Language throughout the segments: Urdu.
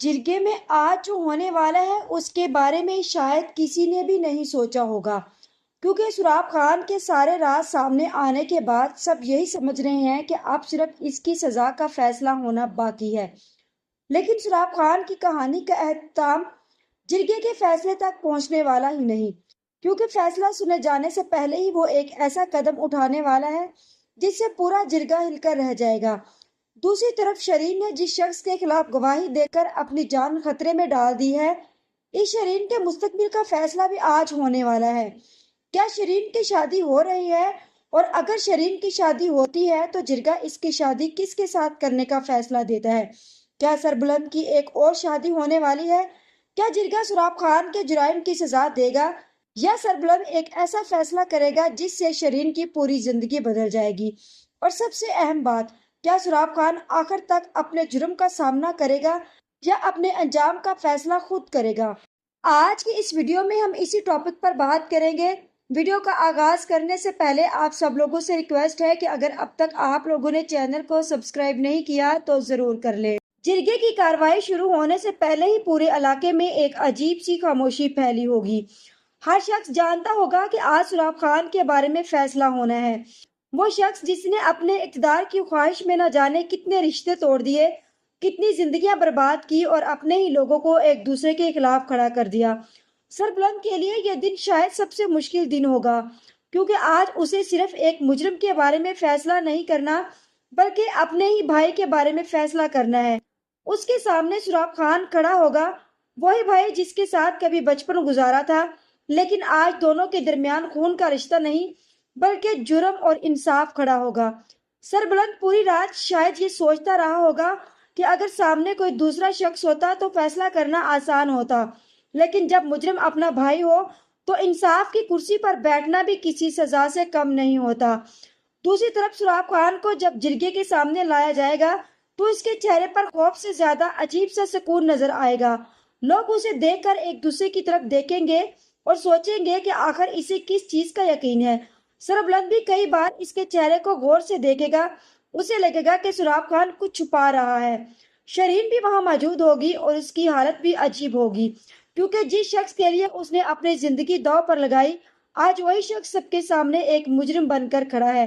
جرگے میں آج جو ہونے والا ہے اس کے بارے میں شاید کسی نے بھی نہیں سوچا ہوگا، کیونکہ سراب خان کے سارے راز سامنے آنے کے بعد سب یہی سمجھ رہے ہیں کہ اب صرف اس کی سزا کا فیصلہ ہونا باقی ہے۔ لیکن سراب خان کی کہانی کا اختتام جرگے کے فیصلے تک پہنچنے والا ہی نہیں، کیونکہ فیصلہ سنے جانے سے پہلے ہی وہ ایک ایسا قدم اٹھانے والا ہے جس سے پورا جرگہ ہل کر رہ جائے گا۔ دوسری طرف شرین نے جس شخص کے خلاف گواہی دے کر اپنی جان خطرے میں ڈال دی ہے، اس شرین کے مستقبل کا فیصلہ بھی آج ہونے والا ہے۔ کیا شرین کی شادی ہو رہی ہے؟ اور اگر شرین کی شادی ہوتی ہے تو جرگہ اس کی شادی کس کے ساتھ کرنے کا فیصلہ دیتا ہے؟ کیا سربلند کی ایک اور شادی ہونے والی ہے؟ کیا جرگہ سراب خان کے جرائم کی سزا دے گا، یا سربلند ایک ایسا فیصلہ کرے گا جس سے شرین کی پوری زندگی بدل جائے گی؟ اور سب سے اہم بات، کیا سراب خان آخر تک اپنے جرم کا سامنا کرے گا یا اپنے انجام کا فیصلہ خود کرے گا؟ آج کی اس ویڈیو میں ہم اسی ٹاپک پر بات کریں گے۔ ویڈیو کا آغاز کرنے سے پہلے آپ سب لوگوں سے ریکویسٹ ہے کہ اگر اب تک آپ لوگوں نے چینل کو سبسکرائب نہیں کیا تو ضرور کر لیں۔ جرگے کی کارروائی شروع ہونے سے پہلے ہی پورے علاقے میں ایک عجیب سی خاموشی پھیلی ہوگی۔ ہر شخص جانتا ہوگا کہ آج سراب خان کے بارے میں فیصلہ ہونا ہے۔ وہ شخص جس نے اپنے اقتدار کی خواہش میں نہ جانے کتنے رشتے توڑ دیے، کتنی زندگیاں برباد کی اور اپنے ہی لوگوں کو ایک دوسرے کے خلاف کھڑا کر دیا۔ سربلند کے لیے یہ دن شاید سب سے مشکل دن ہوگا، کیونکہ آج اسے صرف ایک مجرم کے بارے میں فیصلہ نہیں کرنا بلکہ اپنے ہی بھائی کے بارے میں فیصلہ کرنا ہے۔ اس کے سامنے سراب خان کھڑا ہوگا، وہی بھائی جس کے ساتھ کبھی بچپن گزارا تھا، لیکن آج دونوں کے درمیان خون کا رشتہ نہیں بلکہ جرم اور انصاف کھڑا ہوگا۔ سربلند پوری رات شاید یہ سوچتا رہا ہوگا کہ اگر سامنے کوئی دوسرا شخص ہوتا تو فیصلہ کرنا آسان ہوتا، لیکن جب مجرم اپنا بھائی ہو تو انصاف کی کرسی پر بیٹھنا بھی کسی سزا سے کم نہیں ہوتا۔ دوسری طرف سراب خان کو جب جرگے کے سامنے لایا جائے گا تو اس کے چہرے پر خوف سے زیادہ عجیب سا سکون نظر آئے گا۔ لوگ اسے دیکھ کر ایک دوسرے کی طرف دیکھیں گے اور سوچیں گے کہ آخر اسے کس چیز کا یقین ہے۔ سربلند بھی کئی بار اس کے چہرے کو غور سے دیکھے گا، اسے لگے گا کہ سراب خان کچھ چھپا رہا ہے۔ شرین بھی وہاں موجود ہوگی اور اس کی حالت بھی عجیب ہوگی، کیونکہ جس شخص کے لیے اس نے اپنی زندگی داؤ پر لگائی، آج وہی شخص سب کے سامنے ایک مجرم بن کر کھڑا ہے۔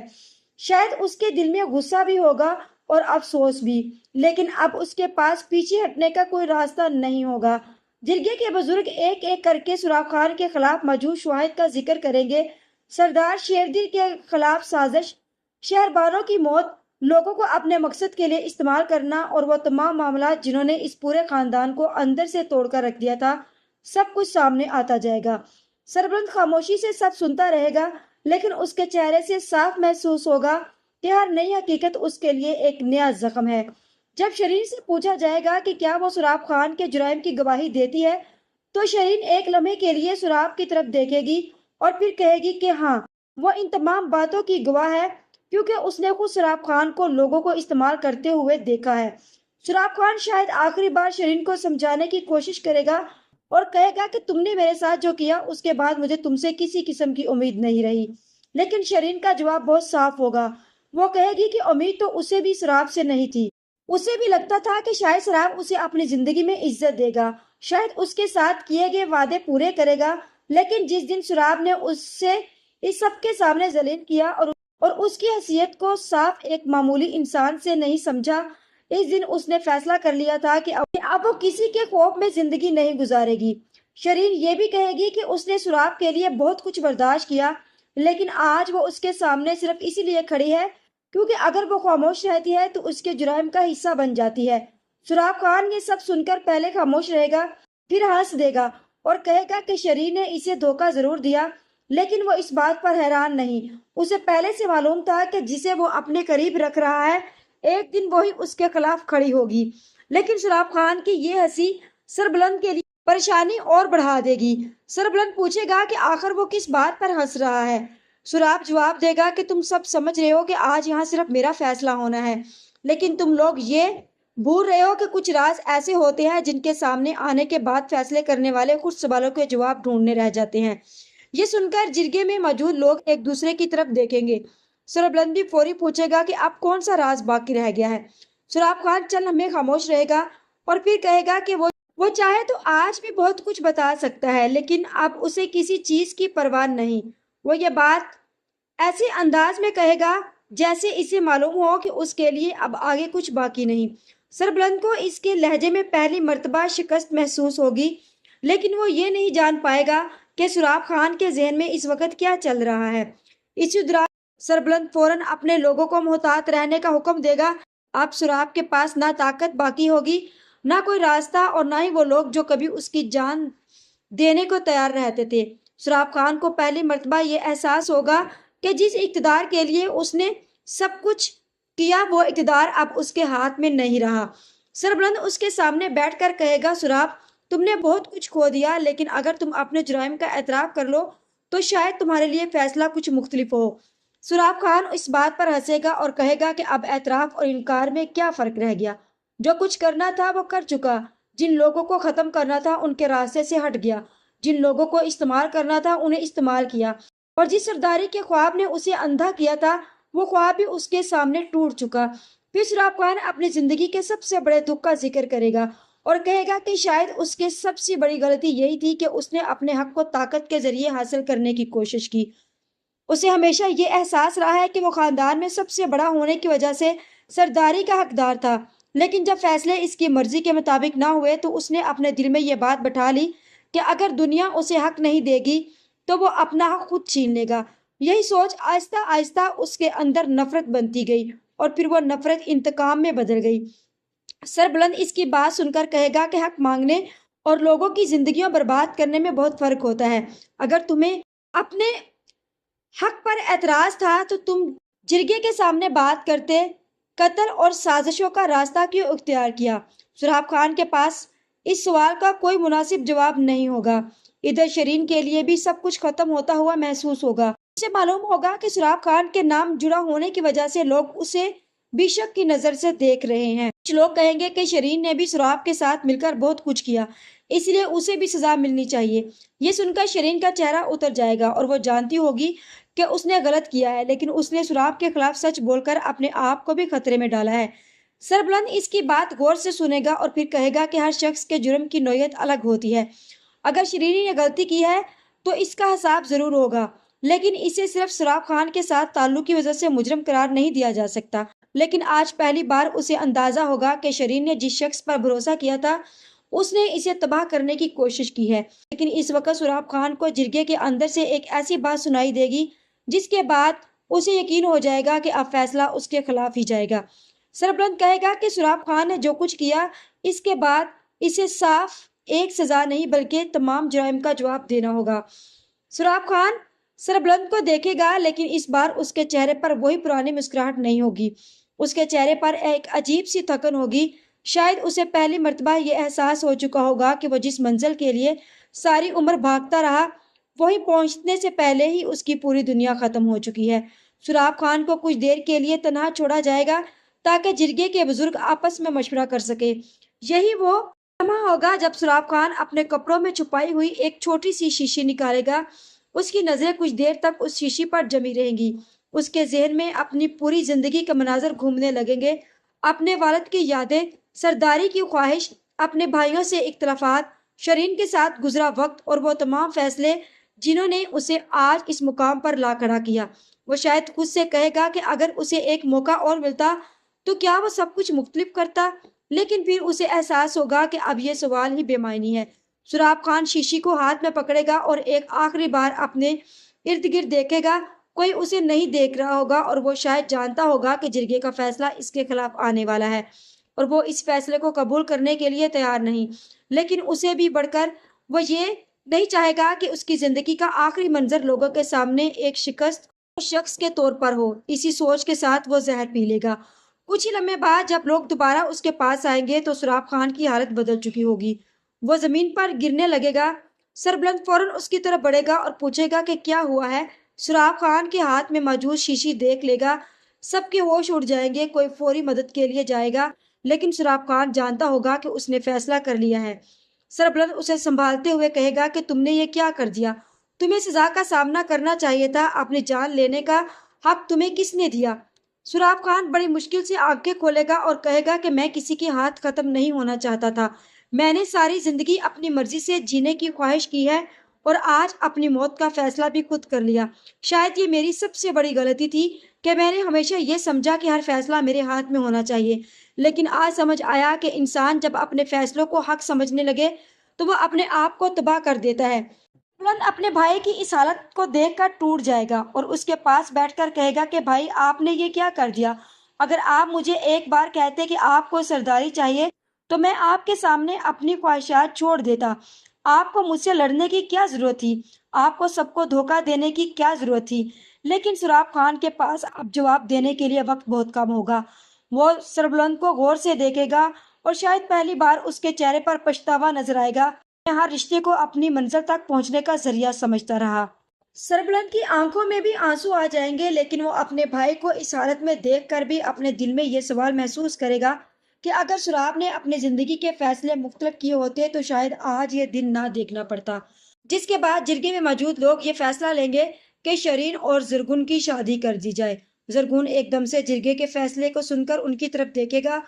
شاید اس کے دل میں غصہ بھی ہوگا اور افسوس بھی، لیکن اب اس کے پاس پیچھے ہٹنے کا کوئی راستہ نہیں ہوگا۔ جرگے کے بزرگ ایک ایک کر کے سراب خان کے خلاف موجود شواہد کا ذکر کریں گے۔ سردار شیردل کے خلاف سازش، شہربانوں کی موت، لوگوں کو اپنے مقصد کے لیے استعمال کرنا اور وہ تمام معاملات جنہوں نے اس پورے خاندان کو اندر سے توڑ کر رکھ دیا تھا، سب کچھ سامنے آتا جائے گا۔ سربلند خاموشی سے سب سنتا رہے گا، لیکن اس کے چہرے سے صاف محسوس ہوگا کہ ہر نئی حقیقت اس کے لیے ایک نیا زخم ہے۔ جب شرین سے پوچھا جائے گا کہ کیا وہ سراب خان کے جرائم کی گواہی دیتی ہے تو شرین ایک لمحے کے لیے سراب کی طرف دیکھے گی اور پھر کہے گی کہ ہاں، وہ ان تمام باتوں کی گواہ ہے، کیونکہ اس نے خود سراب خان کو لوگوں کو استعمال کرتے ہوئے دیکھا ہے۔ سراب خان شاید آخری بار شرین کو سمجھانے کی کوشش کرے گا اور کہے گا کہ تم نے میرے ساتھ جو کیا اس کے بعد مجھے تم سے کسی قسم کی امید نہیں رہی۔ لیکن شرین کا جواب بہت صاف ہوگا۔ وہ کہے گی کہ امید تو اسے بھی سراب سے نہیں تھی۔ اسے بھی لگتا تھا کہ شاید سراب اسے اپنی زندگی میں عزت دے گا، شاید اس کے ساتھ کیے گئے وعدے پورے کرے گا، لیکن جس دن سراب نے اس سے اس سب کے سامنے ذلیل کیا اور اس کی حیثیت کو صاف ایک معمولی انسان سے نہیں سمجھا، اس دن اس نے فیصلہ کر لیا تھا کہ اب وہ کسی کے خوف میں زندگی نہیں گزارے گی۔ شرین یہ بھی کہے گی کہ اس نے سراب کے لیے بہت کچھ برداشت کیا، لیکن آج وہ اس کے سامنے صرف اسی لیے کھڑی ہے کیونکہ اگر وہ خاموش رہتی ہے تو اس کے جرائم کا حصہ بن جاتی ہے۔ سراب خان یہ سب سن کر پہلے خاموش رہے گا، پھر ہنس دے گا اور کہے گا کہ شرین نے اسے دھوکہ ضرور دیا، لیکن وہ اس بات پر حیران نہیں۔ اسے پہلے سے معلوم تھا کہ جسے وہ اپنے قریب رکھ رہا ہے ایک دن وہی اس کے خلاف کھڑی ہوگی۔ لیکن سراب خان کی یہ ہنسی سربلند کے لیے پریشانی اور بڑھا دے گی۔ سربلند پوچھے گا کہ آخر وہ کس بات پر ہنس رہا ہے۔ سراب جواب دے گا کہ تم سب سمجھ رہے ہو کہ آج یہاں صرف میرا فیصلہ ہونا ہے، لیکن تم لوگ یہ بھول رہے ہو کہ کچھ راز ایسے ہوتے ہیں جن کے سامنے آنے کے بعد فیصلے کرنے والے خود سوالوں کے جواب ڈھونڈنے رہ جاتے ہیں۔ یہ سن کر جرگے میں موجود لوگ ایک دوسرے کی طرف دیکھیں گے۔ سربلند بھی فوری پوچھے گا کہ اب کون سا راز باقی رہ گیا ہے۔ سراب خان چند لمحے خاموش رہے گا اور پھر کہے گا کہ وہ چاہے تو آج بھی بہت کچھ بتا سکتا ہے، لیکن اب اسے کسی چیز کی پرواہ نہیں۔ وہ یہ بات ایسے انداز میں کہے گا جیسے اسے معلوم ہو کہ اس کے لیے اب آگے کچھ باقی نہیں۔ سربلند کو اس کے لہجے میں پہلی مرتبہ شکست محسوس ہوگی، لیکن وہ یہ نہیں جان پائے گا کہ سراب خان کے ذہن میں اس وقت کیا چل رہا ہے۔ اسی دوران سربلند فوراً اپنے لوگوں کو محتاط رہنے کا حکم دے گا۔ اب سراب کے پاس نہ طاقت باقی ہوگی، نہ کوئی راستہ، اور نہ ہی وہ لوگ جو کبھی اس کی جان دینے کو تیار رہتے تھے۔ سراب خان کو پہلی مرتبہ یہ احساس ہوگا کہ جس اقتدار کے لیے اس نے سب کچھ کیا، وہ اقتدار اب اس کے ہاتھ میں نہیں رہا۔ سربلند اس کے سامنے بیٹھ کر کہے گا، سراب، تم نے بہت کچھ کھو دیا، لیکن اگر تم اپنے جرائم کا اعتراف کر لو تو شاید تمہارے لیے فیصلہ کچھ مختلف ہو۔ سراب خان اس بات پر ہنسے گا اور کہے گا کہ اب اعتراف اور انکار میں کیا فرق رہ گیا؟ جو کچھ کرنا تھا وہ کر چکا۔ جن لوگوں کو ختم کرنا تھا ان کے راستے سے ہٹ گیا، جن لوگوں کو استعمال کرنا تھا انہیں استعمال کیا، اور جس سرداری کے خواب نے اسے اندھا کیا تھا وہ خواب بھی اس کے سامنے ٹوٹ چکا۔ پھر سراب خان اپنی زندگی کے سب سے بڑے دکھ کا ذکر کرے گا اور کہے گا کہ شاید اس کے سب سے بڑی غلطی یہی تھی کہ اس نے اپنے حق کو طاقت کے ذریعے حاصل کرنے کی کوشش کی۔ اسے ہمیشہ یہ احساس رہا ہے کہ وہ خاندان میں سب سے بڑا ہونے کی وجہ سے سرداری کا حقدار تھا، لیکن جب فیصلے اس کی مرضی کے مطابق نہ ہوئے تو اس نے اپنے دل میں یہ بات بٹھا لی کہ اگر دنیا اسے حق نہیں دے گی تو وہ اپنا حق خود چھین لے گا۔ یہی سوچ آہستہ آہستہ اس کے اندر نفرت بنتی گئی اور پھر وہ نفرت انتقام میں بدل گئی۔ سربلند اس کی بات سن کر کہے گا کہ حق مانگنے اور لوگوں کی زندگیاں برباد کرنے میں بہت فرق ہوتا ہے۔ اگر تمہیں اپنے حق پر اعتراض تھا تو تم جرگے کے سامنے بات کرتے، قتل اور سازشوں کا راستہ کیوں اختیار کیا؟ سراب خان کے پاس اس سوال کا کوئی مناسب جواب نہیں ہوگا۔ ادھر شرین کے لیے بھی سب کچھ ختم ہوتا ہوا محسوس ہوگا۔ اسے معلوم ہوگا کہ سراب خان کے نام جڑا ہونے کی وجہ سے لوگ اسے بھی شک کی نظر سے دیکھ رہے ہیں۔ کچھ لوگ کہیں گے کہ شرین نے بھی سراب کے ساتھ مل کر بہت کچھ کیا، اس لیے اسے بھی سزا ملنی چاہیے۔ یہ سن کر شرین کا چہرہ اتر جائے گا اور وہ جانتی ہوگی کہ اس نے غلط کیا ہے، لیکن اس نے سراب کے خلاف سچ بول کر اپنے آپ کو بھی خطرے میں ڈالا ہے۔ سربلند اس کی بات غور سے سنے گا اور پھر کہے گا کہ ہر شخص کے جرم کی نوعیت الگ ہوتی ہے۔ اگر شرینی نے غلطی کی ہے تو اس کا حساب ضرور ہوگا، لیکن اسے صرف سراب خان کے ساتھ تعلق کی وجہ سے مجرم قرار نہیں دیا جا سکتا۔ لیکن آج پہلی بار اسے اندازہ ہوگا کہ شرین نے جس شخص پر بھروسہ کیا تھا اس نے اسے تباہ کرنے کی کوشش کی ہے۔ لیکن اس وقت سراب خان کو جرگے کے اندر سے ایک ایسی بات سنائی دے گی جس کے بعد اسے یقین ہو جائے گا کہ اب فیصلہ اس کے خلاف ہی جائے گا۔ سربلند کہے گا کہ سراب خان نے جو کچھ کیا اس کے بعد اسے صاف ایک سزا نہیں بلکہ تمام جرائم کا جواب دینا ہوگا۔ سراب خان سربلند کو دیکھے گا، لیکن اس بار اس کے چہرے پر وہی پرانی مسکراہٹ نہیں ہوگی۔ اس کے چہرے پر ایک عجیب سی تھکن ہوگی۔ شاید اسے پہلی مرتبہ یہ احساس ہو چکا ہوگا کہ وہ جس منزل کے لیے ساری عمر بھاگتا رہا وہی پہنچنے سے پہلے ہی اس کی پوری دنیا ختم ہو چکی ہے۔ سراب خان کو کچھ دیر کے لیے تنہا چھوڑا جائے گا تاکہ جرگے کے بزرگ آپس میں مشورہ کر سکے۔ یہی وہ لمحہ ہوگا جب سراب خان اپنے کپڑوں میں چھپائی ہوئی ایک چھوٹی سی شیشی نکالے گا۔ اس کی نظریں کچھ دیر تک اس شیشی پر جمی رہیں گی۔ اس کے ذہن میں اپنی پوری زندگی کا مناظر گھومنے لگیں گے، اپنے والد کی یادیں، سرداری کی خواہش، اپنے بھائیوں سے اختلافات، شرین کے ساتھ گزرا وقت اور وہ تمام فیصلے جنہوں نے اسے آج اس مقام پر لا کھڑا کیا۔ وہ شاید خود سے کہے گا کہ اگر اسے ایک موقع اور ملتا تو کیا وہ سب کچھ مختلف کرتا، لیکن پھر اسے احساس ہوگا کہ اب یہ سوال ہی بے معنی ہے۔ سراب خان شیشی کو ہاتھ میں پکڑے گا اور ایک آخری بار اپنے ارد گرد دیکھے گا۔ کوئی اسے نہیں دیکھ رہا ہوگا اور وہ شاید جانتا ہوگا کہ جرگے کا فیصلہ اس کے خلاف آنے والا ہے اور وہ اس فیصلے کو قبول کرنے کے لیے تیار نہیں، لیکن اسے بھی بڑھ کر وہ یہ نہیں چاہے گا کہ اس کی زندگی کا آخری منظر لوگوں کے سامنے ایک شکست شخص کے طور پر ہو۔ اسی سوچ کے ساتھ وہ زہر پی لے گا۔ کچھ ہی لمحے بعد جب لوگ دوبارہ اس کے پاس آئیں گے تو سراب خان کی حالت بدل چکی ہوگی۔ وہ زمین پر گرنے لگے گا۔ سربلند فوراً اس کی طرف بڑھے گا اور پوچھے گا کہ کیا ہوا ہے۔ سراب خان کے ہاتھ میں موجود شیشی دیکھ لے گا۔ سب کے ہوش اڑ جائیں گے، کوئی فوری مدد کے لیے جائے گا، لیکن سراب خان جانتا ہوگا کہ اس نے فیصلہ کر لیا ہے۔ سربلند اسے سنبھالتے ہوئے کہے گا کہ تم نے یہ کیا کر دیا؟ تمہیں سزا کا سامنا کرنا چاہیے تھا۔ اپنی جان لینے کا حق تمہیں کس نے دیا؟ سراب خان بڑی مشکل سے آنکھیں کھولے گا اور کہے گا کہ میں کسی کے ہاتھ ختم نہیں ہونا چاہتا تھا، میں نے ساری زندگی اپنی مرضی سے جینے کی خواہش کی ہے اور آج اپنی موت کا فیصلہ بھی خود کر لیا۔ شاید یہ میری سب سے بڑی غلطی تھی کہ میں نے ہمیشہ یہ سمجھا کہ ہر فیصلہ میرے ہاتھ میں ہونا چاہیے، لیکن آج سمجھ آیا کہ انسان جب اپنے فیصلوں کو حق سمجھنے لگے تو وہ اپنے آپ کو تباہ کر دیتا ہے۔ بلند اپنے بھائی کی اس حالت کو دیکھ کر ٹوٹ جائے گا اور اس کے پاس بیٹھ کر کہے گا کہ بھائی آپ نے یہ کیا کر دیا؟ اگر آپ مجھے ایک بار کہتے کہ آپ کو سرداری چاہیے تو میں آپ کے سامنے اپنی خواہشات چھوڑ دیتا۔ آپ کو مجھ سے لڑنے کی کیا ضرورت تھی؟ آپ کو سب کو دھوکہ دینے کی کیا ضرورت تھی؟ لیکن سراب خان کے پاس اب جواب دینے کے لیے وقت بہت کم ہوگا۔ وہ سربلند کو غور سے دیکھے گا اور شاید پہلی بار اس کے چہرے پر پچھتاوا نظر آئے گا۔ ہر رشتے کو اپنی منزل تک پہنچنے کا ذریعہ سمجھتا رہا۔ سربلند کی آنکھوں میں بھی آنسو آ جائیں گے، لیکن وہ اپنے بھائی کو اس حالت میں دیکھ کر بھی اپنے دل میں یہ سوال محسوس کرے گا کہ اگر سراب نے اپنی زندگی کے فیصلے مختلف کیے ہوتے تو شاید آج یہ دن نہ دیکھنا پڑتا، جس کے بعد جرگے میں موجود لوگ یہ فیصلہ لیں گے کہ شرین اور زرگن کی شادی کر دی جائے۔ زرگن ایک دم سے جرگے کے فیصلے کو سن کر ان کی طرف دیکھے گا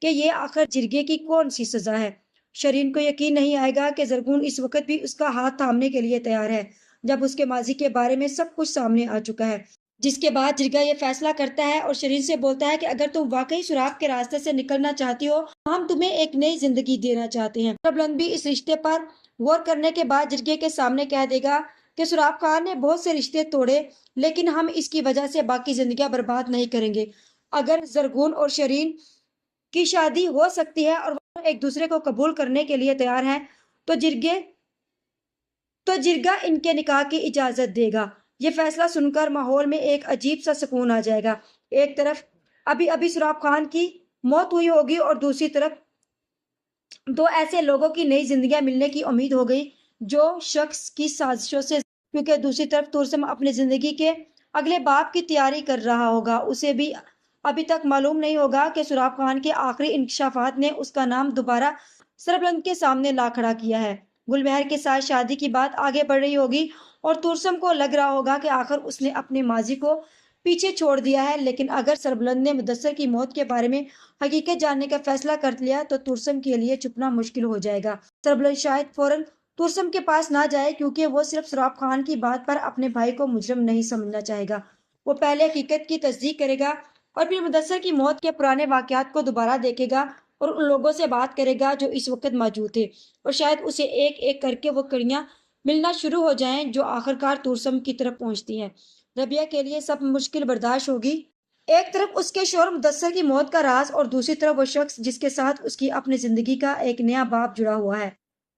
کہ یہ آخر جرگے کی کون سی سزا ہے۔ شرین کو یقین نہیں آئے گا کہ زرگون اس وقت بھی اس کا ہاتھ تھامنے کے لیے تیار ہے، جب اس کے ماضی کے بارے میں سب کچھ سامنے آ چکا ہے۔ جس کے بعد جرگا یہ فیصلہ کرتا ہے اور شرین سے بولتا ہے کہ اگر تم واقعی سراب کے راستے سے نکلنا چاہتی ہو تو ہم تمہیں ایک نئی زندگی دینا چاہتے ہیں۔ سربلند بھی اس رشتے پر غور کرنے کے بعد جرگے کے سامنے کہہ دے گا کہ سراب خان نے بہت سے رشتے توڑے، لیکن ہم اس کی وجہ سے باقی زندگیاں برباد نہیں کریں گے۔ اگر زرگون اور شرین کی شادی ہو سکتی ہے اور وہ ایک دوسرے کو قبول کرنے کے لیے تیار ہیں تو جرگا ان کے نکاح کی اجازت دے گا۔ یہ فیصلہ سن کر ماحول میں ایک عجیب سا سکون آ جائے گا۔ ایک طرف ابھی سراب خان کی موت ہوئی ہوگی اور دوسری طرف دو ایسے لوگوں کی نئی زندگیاں ملنے کی امید ہو گئی جو شخص کی سازشوں سے، کیونکہ دوسری طرف تورسم اپنی زندگی کے اگلے باب کی تیاری کر رہا ہوگا۔ اسے بھی ابھی تک معلوم نہیں ہوگا کہ سراب خان کے آخری انکشافات نے اس کا نام دوبارہ سربلند کے سامنے لا کھڑا کیا ہے۔ گلمہر کے ساتھ شادی کی بات آگے بڑھ رہی ہوگی اور تورسم کو لگ رہا ہوگا کہ آخر اس نے اپنے ماضی کو پیچھے چھوڑ دیا ہے، لیکن اگر سربلند نے مدثر کی موت کے بارے میں حقیقت جاننے کا فیصلہ کر لیا تو تورسم کے لیے چھپنا مشکل ہو جائے گا۔ سربلند شاید فوراً تورسم کے پاس نہ جائے، کیونکہ وہ صرف سراب خان کی بات پر اپنے بھائی کو مجرم نہیں سمجھنا چاہے گا۔ وہ پہلے حقیقت کی تصدیق کرے گا اور پھر مدثر کی موت کے پرانے واقعات کو دوبارہ دیکھے گا اور ان لوگوں سے بات کرے گا جو اس وقت موجود تھے، اور شاید اسے ایک ایک کر کے وہ کڑیاں ملنا شروع ہو جائیں جو آخرکار تورسم کی طرف پہنچتی ہیں۔ ربیہ کے لیے سب مشکل برداشت ہوگی۔ ایک طرف اس کے شوہر مدثر کی موت کا راز اور دوسری طرف وہ شخص جس کے ساتھ اس کی اپنی زندگی کا ایک نیا باب جڑا ہوا ہے۔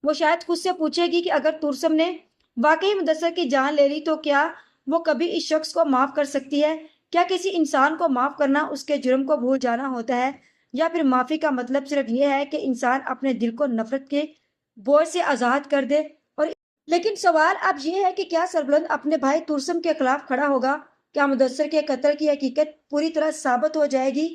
وہ شاید خود سے پوچھے گی کہ اگر تورسم نے واقعی مدثر کی جان لے لی تو کیا وہ کبھی اس شخص کو معاف کر سکتی ہے؟ کیا کسی انسان کو معاف کرنا اس کے جرم کو بھول جانا ہوتا ہے، یا پھر معافی کا مطلب صرف یہ ہے کہ انسان اپنے دل کو نفرت کے بوجھ سے آزاد کر دے؟ اور لیکن سوال اب یہ ہے کہ کیا سربلند اپنے بھائی تورسم کے خلاف کھڑا ہوگا؟ کیا مدثر کے قتل کی حقیقت پوری طرح ثابت ہو جائے گی؟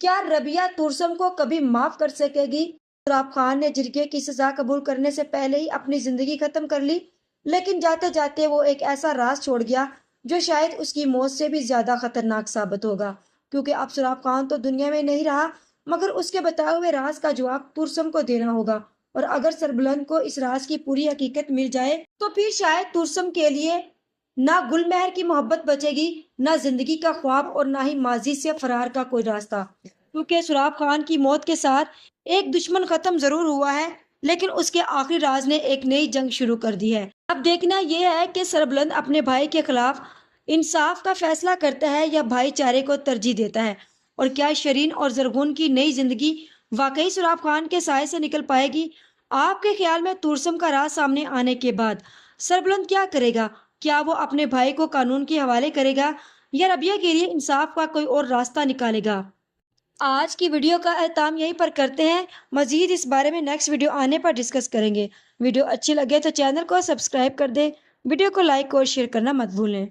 کیا ربیہ تورسم کو کبھی معاف کر سکے گی؟ سراب خان نے جرگے کی سزا قبول کرنے سے پہلے ہی اپنی زندگی ختم کر لی، لیکن جاتے جاتے وہ ایک ایسا راز چھوڑ گیا جو شاید اس کی موت سے بھی زیادہ خطرناک ثابت ہوگا، کیونکہ اب سراب خان تو دنیا میں نہیں رہا، مگر اس کے بتائے ہوئے راز کا جواب تورسم کو دینا ہوگا۔ اور اگر سربلند کو اس راز کی پوری حقیقت مل جائے تو پھر شاید تورسم کے لیے نہ گلمہر کی محبت بچے گی، نہ زندگی کا خواب، اور نہ ہی ماضی سے فرار کا کوئی راستہ، کیونکہ سراب خان کی موت کے ساتھ ایک دشمن ختم ضرور ہوا ہے، لیکن اس کے آخری راز نے ایک نئی جنگ شروع کر دی ہے۔ اب دیکھنا یہ ہے کہ سربلند اپنے بھائی کے خلاف انصاف کا فیصلہ کرتا ہے یا بھائی چارے کو ترجیح دیتا ہے، اور کیا شرین اور زرگون کی نئی زندگی واقعی سراب خان کے سائے سے نکل پائے گی؟ آپ کے خیال میں تورسم کا راز سامنے آنے کے بعد سربلند کیا کرے گا؟ کیا وہ اپنے بھائی کو قانون کے حوالے کرے گا یا ربیہ کے لیے انصاف کا کوئی اور راستہ نکالے گا؟ آج کی ویڈیو کا اختتام یہیں پر کرتے ہیں، مزید اس بارے میں نیکسٹ ویڈیو آنے پر ڈسکس کریں گے۔ ویڈیو اچھی لگے تو چینل کو سبسکرائب کر دیں، ویڈیو کو لائک اور شیئر کرنا مت بھولیں۔